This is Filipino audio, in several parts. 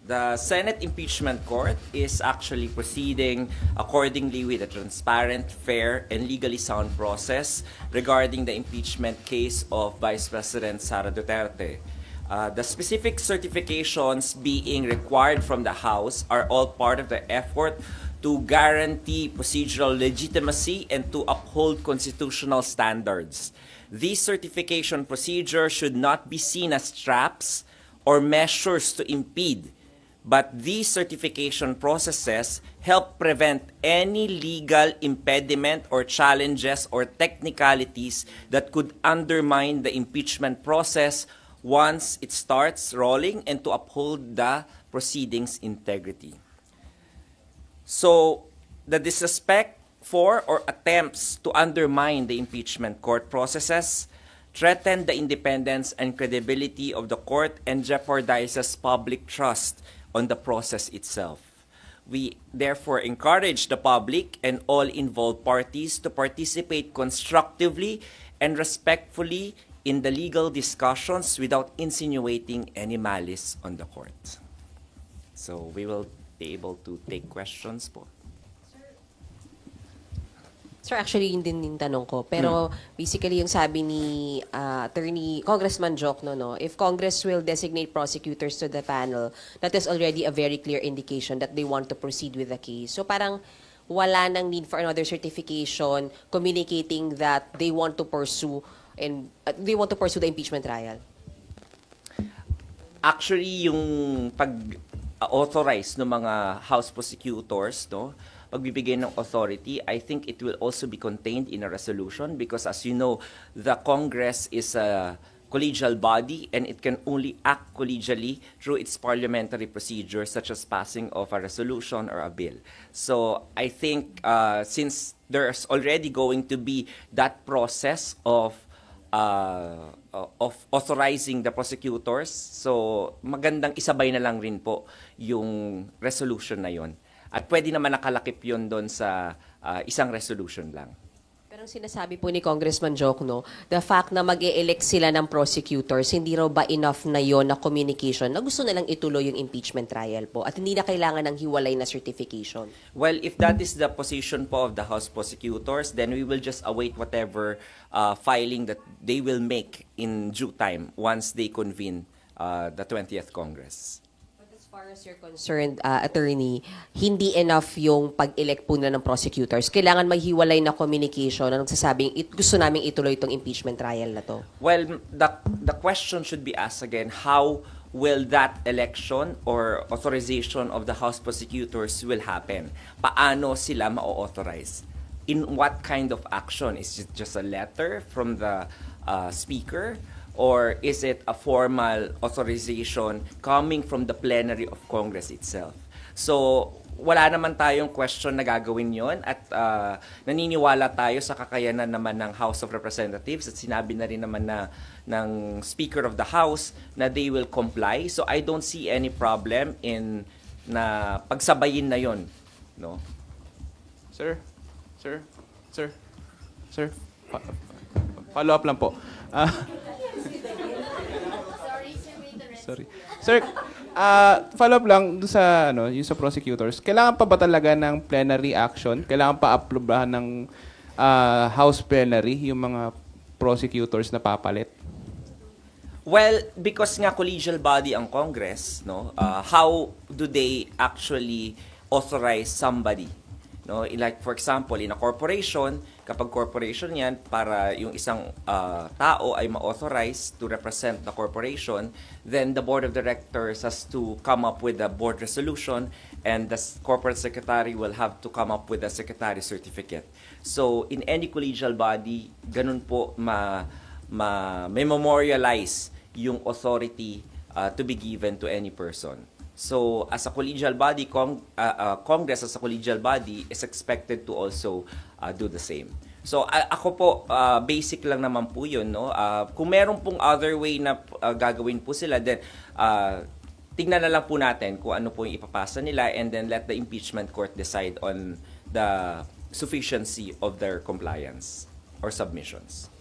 The Senate Impeachment Court is actually proceeding accordingly with a transparent, fair, and legally sound process regarding the impeachment case of Vice President Sara Duterte. The specific certifications being required from the House are all part of the effort to guarantee procedural legitimacy and to uphold constitutional standards. These certification procedures should not be seen as traps or measures to impede, but these certification processes help prevent any legal impediment or challenges or technicalities that could undermine the impeachment process once it starts rolling and to uphold the proceedings' integrity. So, the disrespect for or attempts to undermine the impeachment court processes threaten the independence and credibility of the court and jeopardizes public trust on the process itself. We therefore encourage the public and all involved parties to participate constructively and respectfully in the legal discussions without insinuating any malice on the court. So we will be able to take questions po. Sir, actually, yun din yung tanong ko. Pero basically, yung sabi ni Congressman Jokno, no, if Congress will designate prosecutors to the panel, that is already a very clear indication that they want to proceed with the case. So parang wala nang need for another certification communicating that they want to pursue the impeachment trial. Actually, yung pag-authorize ng mga House prosecutors, no, pagbibigay ng authority, I think it will also be contained in a resolution because as you know, the Congress is a collegial body and it can only act collegially through its parliamentary procedures such as passing of a resolution or a bill. So I think since there's already going to be that process of authorizing the prosecutors, so magandang isabay na lang rin po yung resolution na yon. At pwede naman nakalakip yun doon sa isang resolution lang. Pero sinasabi po ni Congressman Jokno, the fact na mag-e-elect sila ng prosecutors, hindi raw ba enough na yon na communication na gusto nilang ituloy yung impeachment trial po at hindi na kailangan ng hiwalay na certification? Well, if that is the position po of the House prosecutors, then we will just await whatever filing that they will make in due time once they convene the 20th Congress. As far as you're concerned, attorney, hindi enough yung pag-elect po na ng prosecutors. Kailangan maghiwalay na communication na nagsasabing gusto namin ituloy itong impeachment trial na to. Well, the question should be asked again, how will that election or authorization of the House prosecutors will happen? Paano sila ma-authorize? In what kind of action? Is it just a letter from the speaker? Or is it a formal authorization coming from the plenary of Congress itself? So, wala naman tayong question na gagawin yon at naniniwala tayo sa kakayanan naman ng House of Representatives at sinabi na rin naman ng Speaker of the House na they will comply. So, I don't see any problem in na pagsabayin na yon, no? Sir, follow up lang po. Sorry. Sir, follow up lang doon sa yung sa prosecutors. Kailangan pa ba talaga ng plenary action? Kailangan pa aprobahan ng House plenary yung mga prosecutors na papalit? Well, because nga collegial body ang Congress, no? How do they actually authorize somebody? No, like for example, in a corporation, kapag corporation yan, para yung isang tao ay ma-authorize to represent the corporation, then the board of directors has to come up with a board resolution and the corporate secretary will have to come up with a secretary certificate. So, in any collegial body, ganun po may memorialize yung authority to be given to any person. So, as a collegial body, Congress as a collegial body is expected to also do the same. So, ako po, basic lang naman po yun, no? Kung meron pong other way na gagawin po sila, then tignan na lang po natin kung ano po yung ipapasa nila and then let the impeachment court decide on the sufficiency of their compliance or submissions.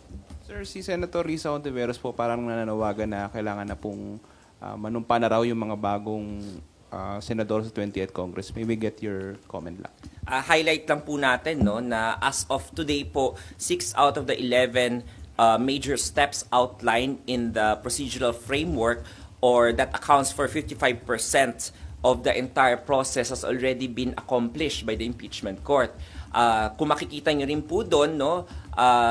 Sir, si Senator Risa Hontiveros po parang nananawagan na kailangan na pong manumpa na raw yung mga bagong senador sa 20th Congress. Maybe get your comment lang. Highlight lang po natin no na as of today po 6 out of the 11 major steps outlined in the procedural framework or that accounts for 55% of the entire process has already been accomplished by the impeachment court. Kung makikita nyo rin po doon no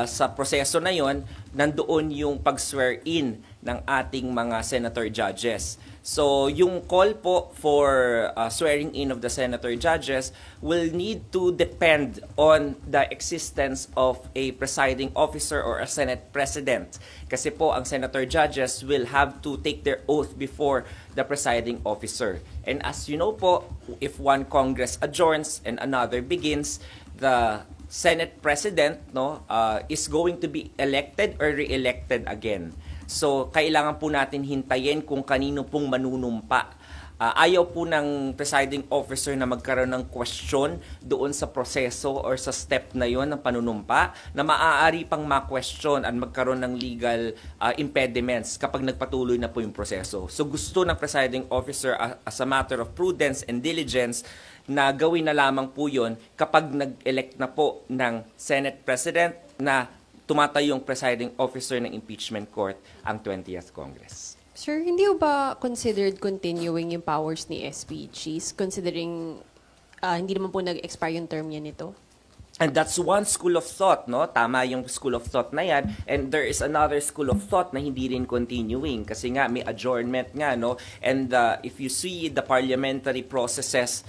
sa proseso na yon, nandoon yung pag-swear in ng ating mga senator judges. So, yung call po for swearing in of the senator judges will need to depend on the existence of a presiding officer or a Senate president. Kasi po, ang senator judges will have to take their oath before the presiding officer. And as you know po, if one Congress adjourns and another begins, the Senate president is going to be elected or re-elected again. So, kailangan po natin hintayin kung kanino pong manunumpa. Ayaw po ng presiding officer na magkaroon ng question doon sa proseso or sa step na yon ng panunumpa na maaari pang ma-question at magkaroon ng legal impediments kapag nagpatuloy na po yung proseso. So, gusto ng presiding officer as a matter of prudence and diligence na gawin na lamang po yun kapag nag-elect na po ng Senate President na tumatayong presiding officer ng impeachment court ang 20th Congress. Sir, hindi ho ba considered continuing yung powers ni SPGs considering hindi naman po nag-expire yung term niya nito? And that's one school of thought, no? Tama yung school of thought na yan. And there is another school of thought na hindi rin continuing kasi nga may adjournment nga, no? And if you see the parliamentary processes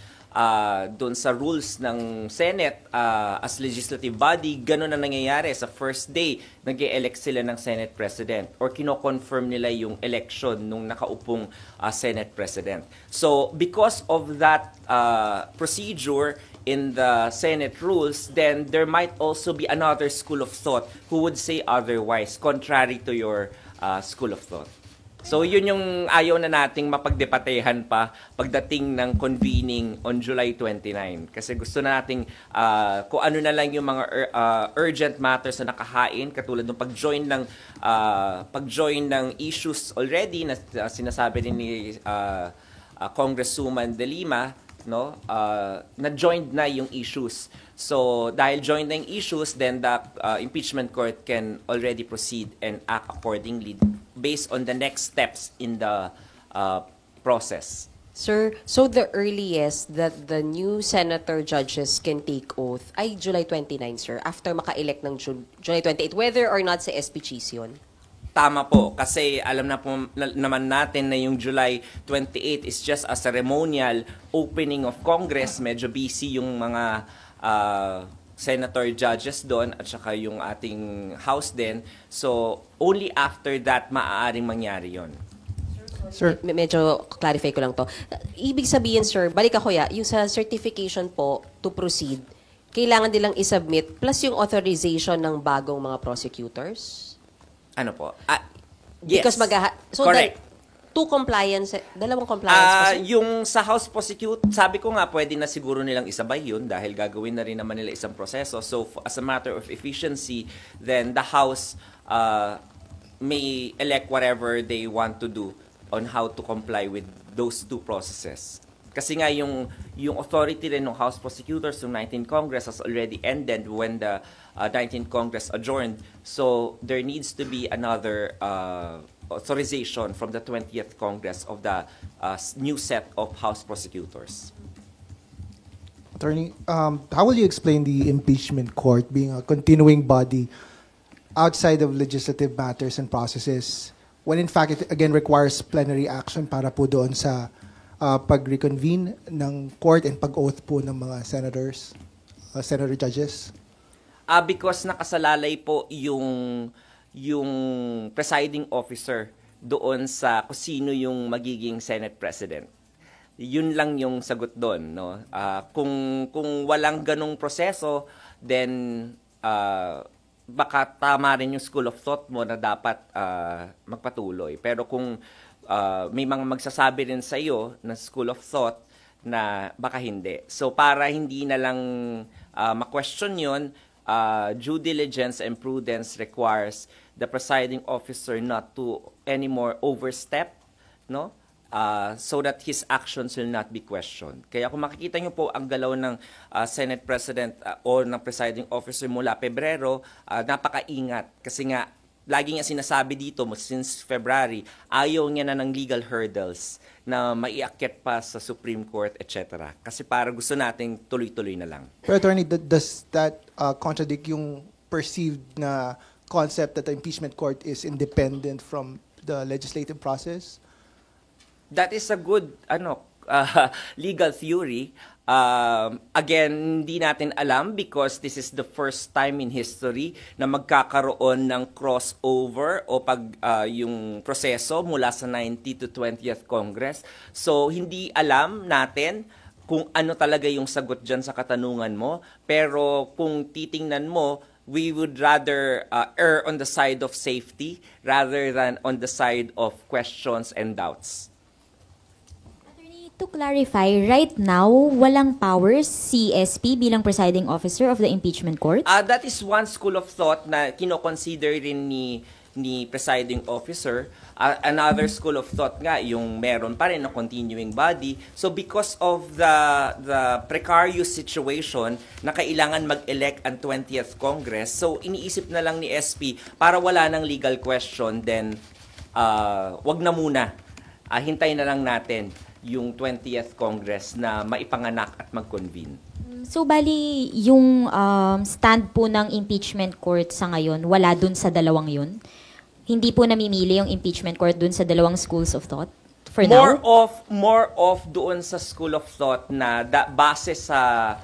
doon sa rules ng Senate as legislative body, gano'n na nangyayari sa first day, nag-e-elect sila ng Senate President or kino-confirm nila yung election nung nakaupong Senate President. So, because of that procedure in the Senate rules, then there might also be another school of thought who would say otherwise, contrary to your school of thought. So, yun yung ayaw na nating mapagdebatehan pa pagdating ng convening on July 29. Kasi gusto na nating kung ano na lang yung mga urgent matters na nakahain, katulad ng pag-join ng issues already na sinasabi din ni Congresswoman De Lima, no? Na-joined na yung issues. So, dahil joined na yung issues, then the impeachment court can already proceed and act accordingly based on the next steps in the process. Sir, so the earliest that the new senator judges can take oath ay July 29, sir, after maka-elect ng July 28, whether or not sa SPGs yun? Tama po, kasi alam na po naman natin na yung July 28 is just a ceremonial opening of Congress. Medyo busy yung mga senator judges doon at saka yung ating House din. So, only after that maaaring mangyari yon. Sir, medyo clarify ko lang to. Ibig sabihin, sir, balik ako yung sa certification po to proceed, kailangan nilang isubmit plus yung authorization ng bagong mga prosecutors? Ano po? Yes. Because so correct. Dalawang compliance. Yung sa House prosecute, sabi ko nga pwede na siguro nilang isabay yun dahil gagawin na rin naman nila isang proseso. So as a matter of efficiency, then the House may elect whatever they want to do on how to comply with those two processes. Kasi nga yung authority rin ng House prosecutors ng 19th Congress has already ended when the 19th Congress adjourned. So there needs to be another authorization from the 20th Congress of the new set of House prosecutors. Attorney, how will you explain the impeachment court being a continuing body outside of legislative matters and processes when in fact it again requires plenary action para po doon sa pag-reconvene ng court and pag-oath po ng mga senators, senator judges? Because nakasalalay po yung presiding officer doon sa kung sino yung magiging Senate President. Yun lang yung sagot doon, no? Kung walang ganong proseso, then baka tama rin yung school of thought mo na dapat magpatuloy. Pero kung may mga magsasabi rin sa iyo na school of thought na baka hindi. So para hindi na lang ma-question yun, due diligence and prudence requires the presiding officer not to anymore overstep, no? so that his actions will not be questioned. Kaya kung makikita nyo po ang galaw ng Senate President o ng presiding officer mula Pebrero, napakaingat. Kasi nga, lagi niya sinasabi dito since February, ayaw niya na ng legal hurdles na maiakyat pa sa Supreme Court, etc. Kasi para gusto nating tuloy-tuloy na lang. Pero Attorney, does that contradict yung perceived na concept that the impeachment court is independent from the legislative process? That is a good legal theory. Again, hindi natin alam because this is the first time in history na magkakaroon ng crossover o yung proseso mula sa 90th to 20th Congress. So, hindi alam natin kung ano talaga yung sagot dyan sa katanungan mo. Pero kung titingnan mo, we would rather err on the side of safety rather than on the side of questions and doubts. To clarify, right now, walang powers si SP bilang presiding officer of the impeachment court? That is one school of thought na kino-consider rin ni presiding officer. Another school of thought nga, yung meron pa rin na continuing body. So because of the precarious situation na kailangan mag-elect ang 20th Congress, so iniisip na lang ni SP para wala ng legal question, then wag na muna. Hintayin na lang natin yung 20th Congress na maipanganak at mag-convene. So, bali, yung stand po ng impeachment court sa ngayon, wala dun sa dalawang yun? Hindi po namimili yung impeachment court dun sa dalawang schools of thought for now? More of doon sa school of thought na base sa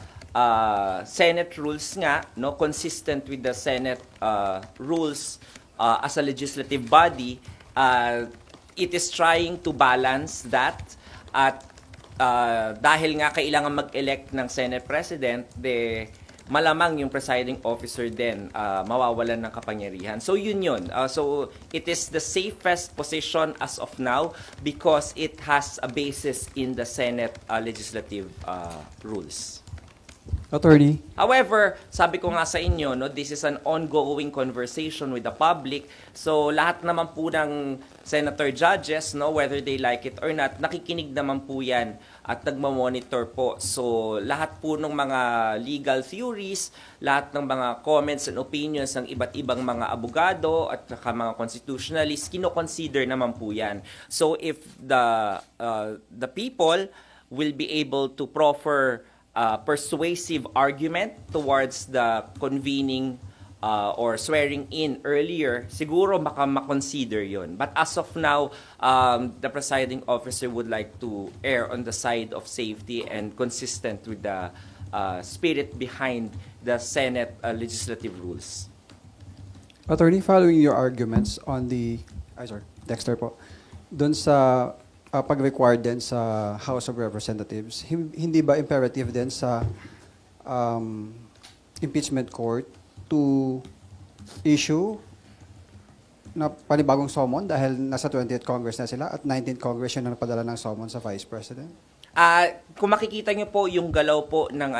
Senate rules nga, no, consistent with the Senate rules as a legislative body, it is trying to balance that. At dahil nga kailangan mag-elect ng Senate President, malamang yung presiding officer din mawawalan ng kapangyarihan. So yun. So it is the safest position as of now because it has a basis in the Senate legislative rules. Attorney. However, sabi ko nga sa inyo, no, this is an ongoing conversation with the public. So lahat naman po ng senator judges, no, whether they like it or not, nakikinig naman po yan at nagmamonitor po. So lahat po ng mga legal theories, lahat ng mga comments and opinions ng iba't ibang mga abogado at mga constitutionalists, kino-consider naman po yan. So if the people will be able to proffer persuasive argument towards the convening or swearing in earlier, siguro baka makonsider yon. But as of now, the presiding officer would like to err on the side of safety and consistent with the spirit behind the Senate legislative rules. Attorney, following your arguments on Dexter po, dun sa pag-required din sa House of Representatives, hindi ba imperative din sa impeachment court to issue na panibagong summon dahil nasa 20th Congress na sila at 19th Congress yun na napadala ng summon sa Vice President? Kung makikita niyo po yung galaw po ng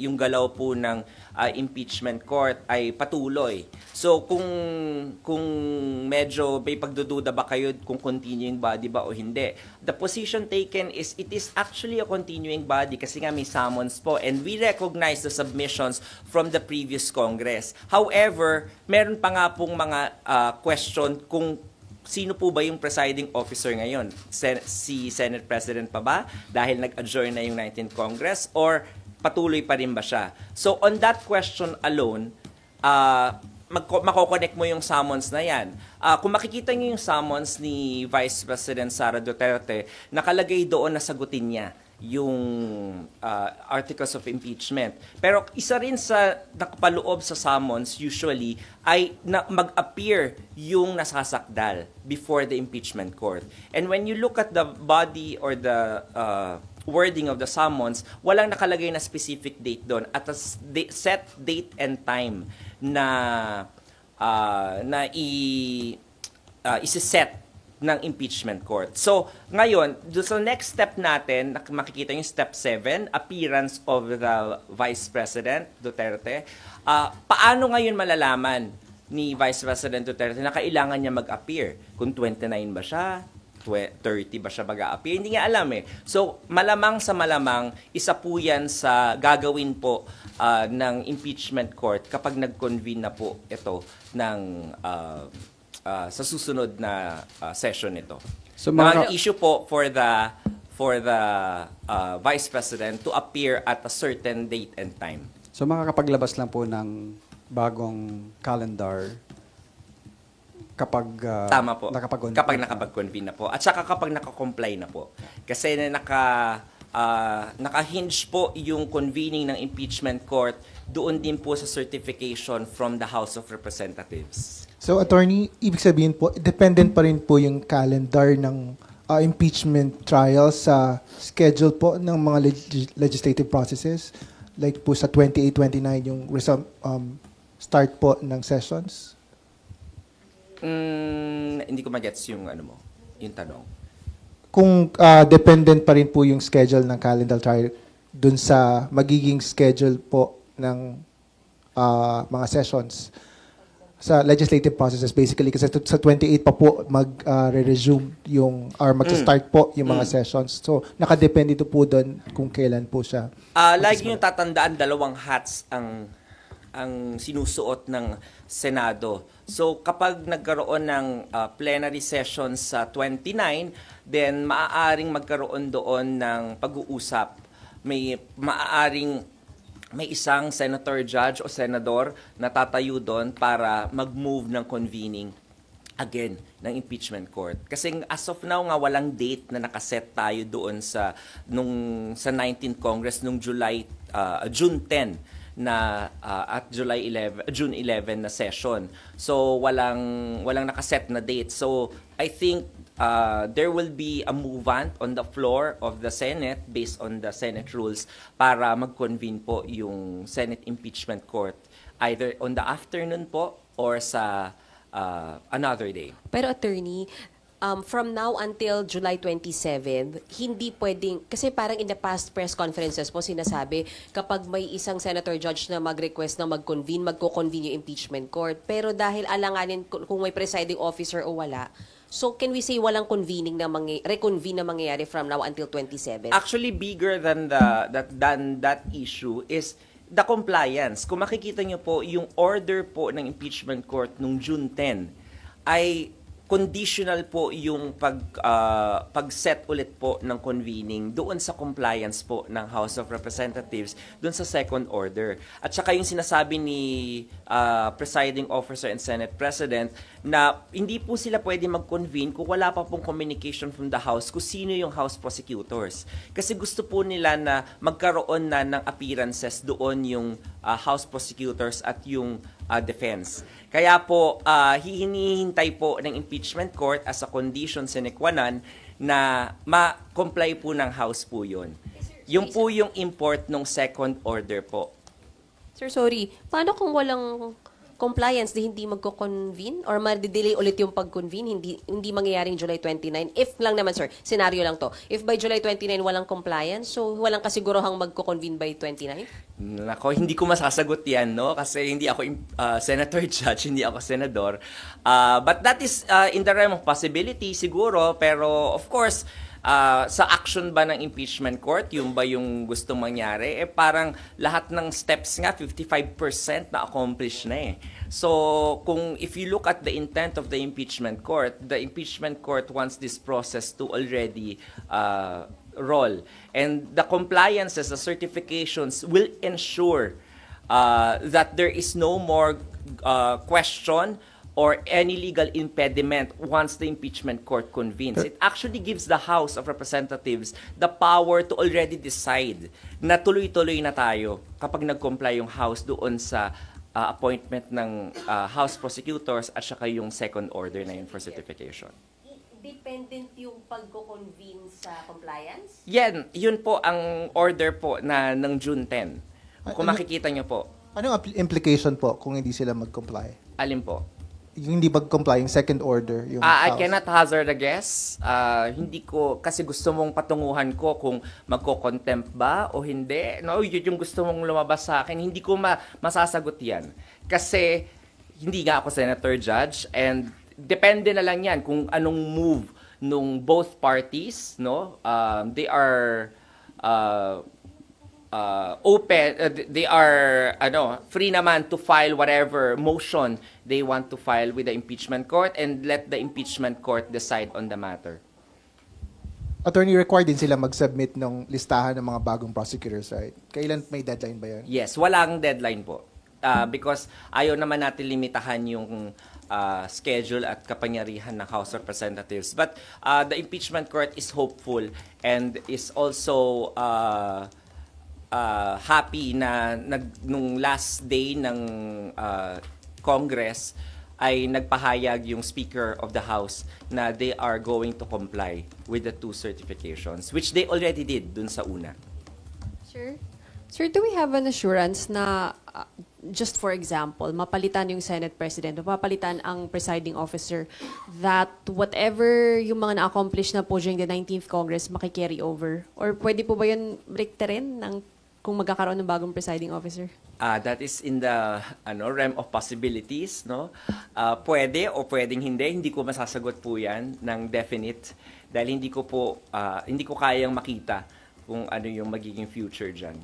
yung galaw po ng impeachment court ay patuloy. So kung medyo may pagdududa ba kayo kung continuing body ba o hindi, the position taken is it is actually a continuing body kasi nga may summons po and we recognize the submissions from the previous Congress. However, meron pa nga pong mga question kung sino po ba yung presiding officer ngayon? Si Senate President pa ba? Dahil nag-adjourn na yung 19th Congress? Or patuloy pa rin ba siya? So on that question alone, makokonect mo yung summons na yan. Kung makikita niyo yung summons ni Vice President Sara Duterte, nakalagay doon na sagutin niya yung articles of impeachment. Pero isa rin sa nakapaloob sa summons usually ay mag-appear yung nasasakdal before the impeachment court. And when you look at the body or the wording of the summons, walang nakalagay na specific date doon at a set date and time na isi-set ng impeachment court. So, ngayon, sa next step natin, makikita yung step 7, appearance of the Vice President Duterte. Paano ngayon malalaman ni Vice President Duterte na kailangan niya mag-appear? Kung 29 ba siya? 30 ba siya mag-a-appear? Hindi nga alam eh. So, malamang sa malamang, isa po yan sa gagawin po ng impeachment court kapag nag-convene na po ito ng, sa susunod na session nito. So, Now, ang issue po for the Vice President to appear at a certain date and time. So makakapaglabas lang po ng bagong calendar kapag Tama po. nakapag-convene. Kapag nakapag-convene na po. At saka kapag naka-comply na po. Kasi naka-hinge po yung convening ng impeachment court doon din po sa certification from the House of Representatives. So, attorney, ibig sabihin po, dependent pa rin po yung calendar ng impeachment trial sa schedule po ng mga legislative processes? Like po sa 28-29 yung start po ng sessions? Hindi ko magets yung yung tanong. Kung dependent pa rin po yung schedule ng calendar trial dun sa magiging schedule po ng mga sessions sa legislative processes basically kasi sa 28 pa po mag-resume yung or mag-start po yung mga sessions. So nakadepende ito po doon kung kailan po siya. Lagi yung tatandaan, dalawang hats ang sinusuot ng Senado. So kapag nagkaroon ng plenary session sa 29, then maaaring magkaroon doon ng pag-uusap. May isang senator judge o senador na tatayo doon para mag-move ng convening again ng impeachment court. Kasi as of now nga walang date na nakaset tayo doon sa 19th Congress nung June 10 na at June 11 na session. So walang nakaset na date. So I think there will be a movement on the floor of the Senate based on the Senate rules para mag-convene po yung Senate Impeachment Court either on the afternoon po or sa another day. Pero attorney, from now until July 27, hindi pwedeng, kasi parang in the past press conferences po sinasabi, kapag may isang senator judge na mag-request na mag-convene, magko-convene yung impeachment court. Pero dahil alanganin kung may presiding officer o wala, so can we say walang convening na reconvene na mangyayari from now until 27? Actually, bigger than that issue is the compliance. Kung makikita nyo po, yung order po ng impeachment court nung June 10 ay conditional po yung pag-set ulit po ng convening doon sa compliance po ng House of Representatives doon sa second order. At saka yung sinasabi ni Presiding Officer and Senate President na hindi po sila pwede mag-convene kung wala pa pong communication from the House kung sino yung House prosecutors. Kasi gusto po nila na magkaroon na ng appearances doon yung House prosecutors at yung defense. Kaya po, hinihintay po ng impeachment court as a condition sine qua non na ma-comply po ng House po yun. Yung po yung import ng second order po. Sir, sorry. Paano kung walang compliance, hindi magko-convene? Or ma-delay ulit yung pag-convene? Hindi mangyayaring July 29? If lang naman, sir, scenario lang to. If by July 29 walang compliance, so walang kasigurohang magko-convene by 29? Nako, hindi ko masasagot yan, no? Kasi hindi ako senator judge, hindi ako senador. But that is in the realm of possibility, siguro. Pero, of course, sa action ba ng impeachment court, yung ba yung gustong mangyari? Parang lahat ng steps nga, 55% na accomplish na eh. So, if you look at the intent of the impeachment court wants this process to already roll. And the compliances, the certifications will ensure that there is no more question or any legal impediment once the impeachment court convenes. It actually gives the House of Representatives the power to already decide na tuloy-tuloy na tayo kapag nag-comply yung House doon sa appointment ng House prosecutors at saka yung second order na yun for certification. Dependent yung pag-convene sa compliance? Yun po ang order po ng June 10. Kung makikita nyo po. Anong implication po kung hindi sila mag-comply? Alin po? Yung hindi mag-comply, yung second order, yung I House. cannot hazard a guess. Hindi ko, kasi gusto mong patunguhan ko kung magko-contempt ba o hindi. No, yun yung gusto mong lumabas sa akin. Hindi ko masasagot yan. Kasi hindi nga ako senator judge and depende na lang yan kung anong move nung both parties, no, they are open, they are free naman to file whatever motion they want to file with the impeachment court and let the impeachment court decide on the matter. Attorney, required din sila mag-submit ng listahan ng mga bagong prosecutors, right? Kailan may deadline ba yun? Yes, walang deadline po. Because ayaw naman natin limitahan yung schedule at kapangyarihan ng House of Representatives. But the impeachment court is hopeful and is also happy na nung last day ng Congress ay nagpahayag yung Speaker of the House na they are going to comply with the 2 certifications, which they already did dun sa una. Sir, do we have an assurance na, just for example, mapalitan yung Senate President, mapapalitan ang presiding officer, that whatever yung mga na-accomplish na po during the 19th Congress, makikarry over? Or pwede po ba yun break rin ng kung magkakaroon ng bagong presiding officer? That is in the realm of possibilities, no? Pwede o pwedeng hindi ko masasagot po 'yan ng definite dahil hindi ko kayang makita kung ano yung magiging future diyan.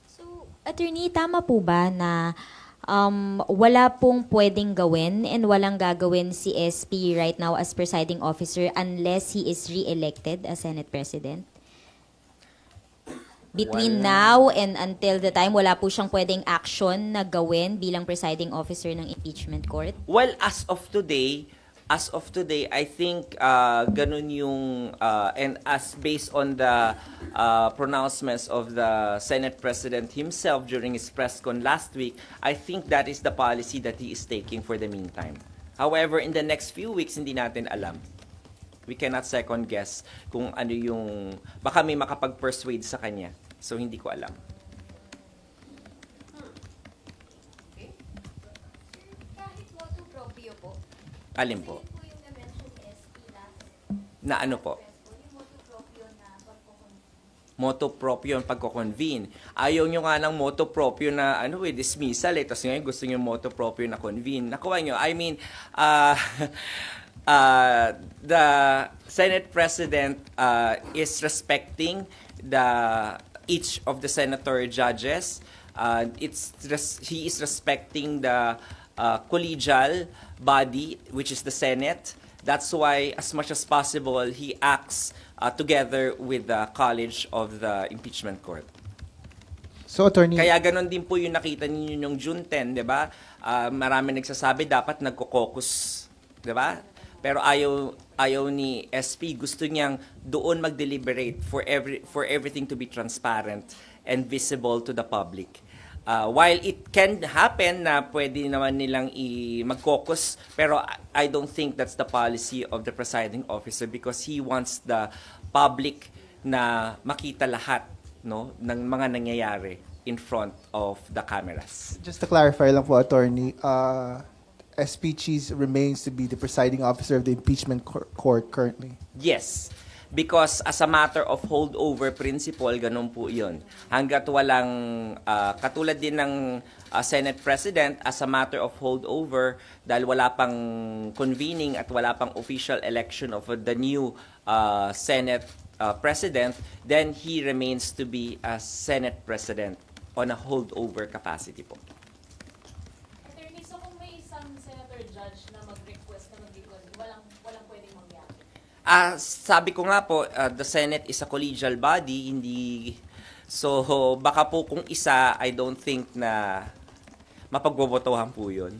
So, attorney, tama po ba na wala pong pwedeng gawin and walang gagawin si SP right now as presiding officer unless he is re-elected as Senate President? Between now and until the time, wala po siyang pwedeng action na gawin bilang presiding officer ng impeachment court? Well, as of today, I think ganun yung and as based on the pronouncements of the Senate President himself during his press con last week, I think that is the policy that he is taking for the meantime. However, in the next few weeks, hindi natin alam. We cannot second guess kung ano yung baka may makapag-persuade sa kanya. So, hindi ko alam. Kahit motu proprio po. Alin po? Po yung na-mention SP last. Na ano po? Yung motu proprio na pagkukonvene. Motu proprio yung pagko-convene. Ayaw nyo nga ng motu proprio na dismissal eh. Tapos ngayon gusto nyo motu proprio na convene. Nakuha nyo. I mean, the Senate President is respecting each of the senator judges. He is respecting the collegial body, which is the Senate. That's why, as much as possible, he acts together with the College of the Impeachment Court. So, attorney... Kaya ganon din po yung nakita ninyo yung June 10, di ba? Marami nagsasabi dapat nagko-caucus, di ba? Pero ayaw ni SP, gusto niyang doon mag-deliberate for everything to be transparent and visible to the public. While it can happen na pwede naman nilang mag-caucus, pero I don't think that's the policy of the presiding officer because he wants the public na makita lahat, no, ng mga nangyayari in front of the cameras. Just to clarify lang po, attorney, SP Cheese remains to be the presiding officer of the impeachment court currently. Yes. Because as a matter of holdover principle, ganun po yun. Hanggat walang, katulad din ng Senate President, as a matter of holdover, dahil wala pang convening at wala pang official election of the new Senate President, then he remains to be a Senate President on a holdover capacity po. Sabi ko nga po, the Senate is a collegial body, hindi... So, baka po kung isa, I don't think na mapagbobotohan po yun.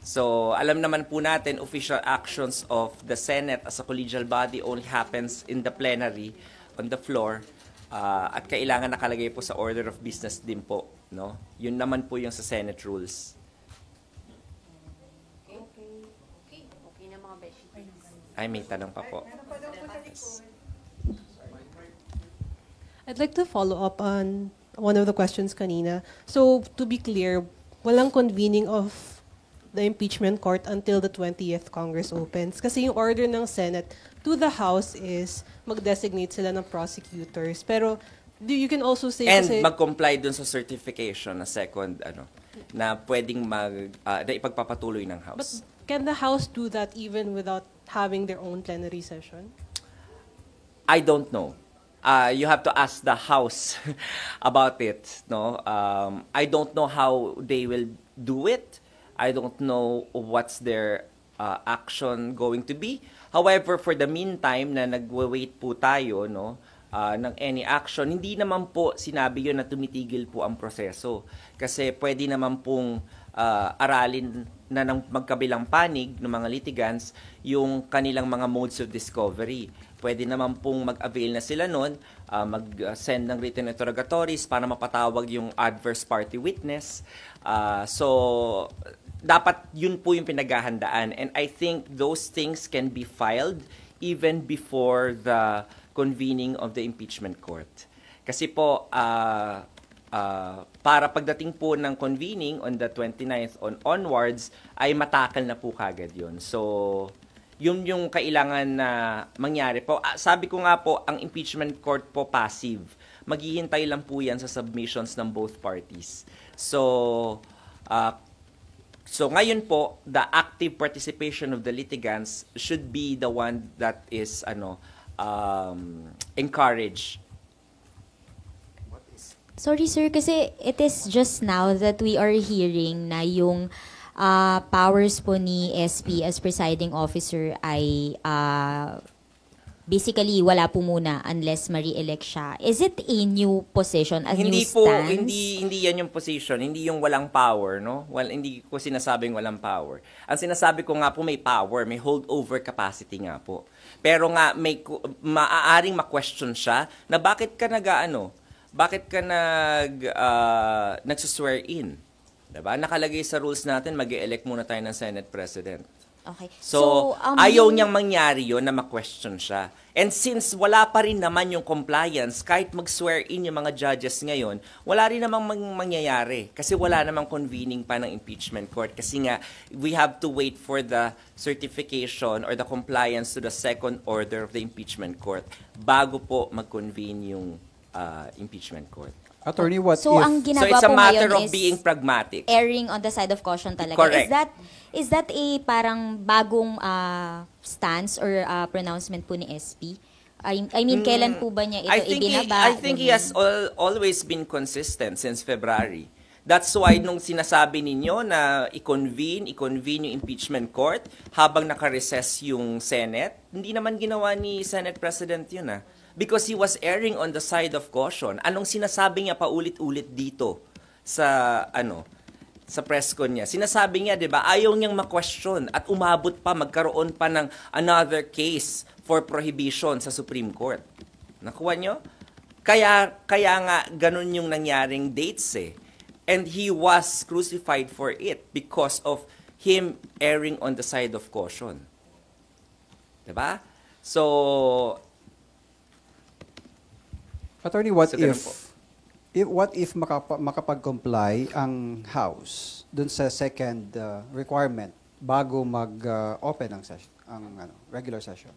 So, alam naman po natin, official actions of the Senate as a collegial body only happens in the plenary, on the floor, at kailangan nakalagay po sa order of business din po. No? Yun naman po yung sa Senate rules. Ay, may tanong pa po. I'd like to follow up on one of the questions kanina. So, to be clear, walang convening of the impeachment court until the 20th Congress opens. Kasi yung order ng Senate to the House is mag-designate sila ng prosecutors. Pero, you can also say... And kasi, mag-comply dun sa certification na second, na pwedeng na ipagpapatuloy ng House. can the House do that even without having their own plenary session? I don't know. You have to ask the House about it. No, I don't know how they will do it. I don't know what's their action going to be. However, for the meantime na nagwe-wait po tayo, no, ng any action, hindi naman po sinabi yun na tumitigil po ang proseso. Kasi pwede naman pong aralin na ng magkabilang panig ng mga litigants yung kanilang mga modes of discovery. Pwede naman pong mag-avail na sila nun, mag-send ng written interrogatories para mapatawag yung adverse party witness. So, dapat yun po yung pinaghahandaan. And I think those things can be filed even before the convening of the impeachment court. Kasi po, para pagdating po ng convening on the 29th onwards, ay matakal na po kagad yun. So, yun yung kailangan na mangyari po. Sabi ko nga po, ang impeachment court po passive. Maghihintay lang po yan sa submissions ng both parties. So ngayon po, the active participation of the litigants should be the one that is encouraged. Sorry sir, kasi it is just now that we are hearing na yung powers po ni SP as presiding officer ay basically wala po muna unless ma-re-elect siya. Is it a new position, a new stance? Hindi yan yung position, hindi yung walang power, no? Well, hindi ko sinasabing walang power. Ang sinasabi ko nga po may power, may holdover capacity nga po. Pero nga maaaring ma-question siya na bakit ka nagsuswear in? Diba? Nakalagay sa rules natin, mag-e-elect muna tayo ng Senate President. Okay. So ayaw niyang mangyari yun na ma-question siya. And since wala pa rin naman yung compliance, kahit mag-swear in yung mga judges ngayon, wala rin namang mangyayari. Kasi wala namang convening pa ng impeachment court. Kasi nga, we have to wait for the certification or the compliance to the second order of the impeachment court bago po mag-convene yung impeachment court. Attorney, what So, if... ang ginagawa So it's a po matter ngayon of is being pragmatic. erring on the side of caution talaga. Correct. Is that a parang bagong stance or pronouncement po ni SP? I mean, kailan po ba niya ito ibinaba? I think he has always been consistent since February. That's why nung sinasabi ninyo na i-convene yung impeachment court habang naka-recess yung Senate, hindi naman ginawa ni Senate President yun because he was erring on the side of caution. Anong sinasabi niya paulit-ulit dito sa sa press con niya? Sinasabi niya, 'di ba, ayaw niyang ma-question at umabot pa, magkaroon pa ng another case for prohibition sa Supreme Court. Nakuha niyo? Kaya nga ganun yung nangyaring dates And he was crucified for it because of him erring on the side of caution. 'Di ba? So Attorney, what So, ganun po. if makapag-comply ang House dun sa second requirement bago mag-open ang session, regular session?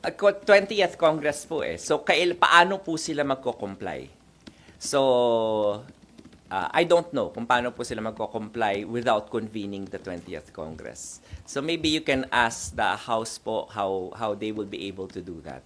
20th Congress po So, paano po sila magko-comply? So, I don't know kung paano po sila magko-comply without convening the 20th Congress. So, maybe you can ask the House po how they will be able to do that.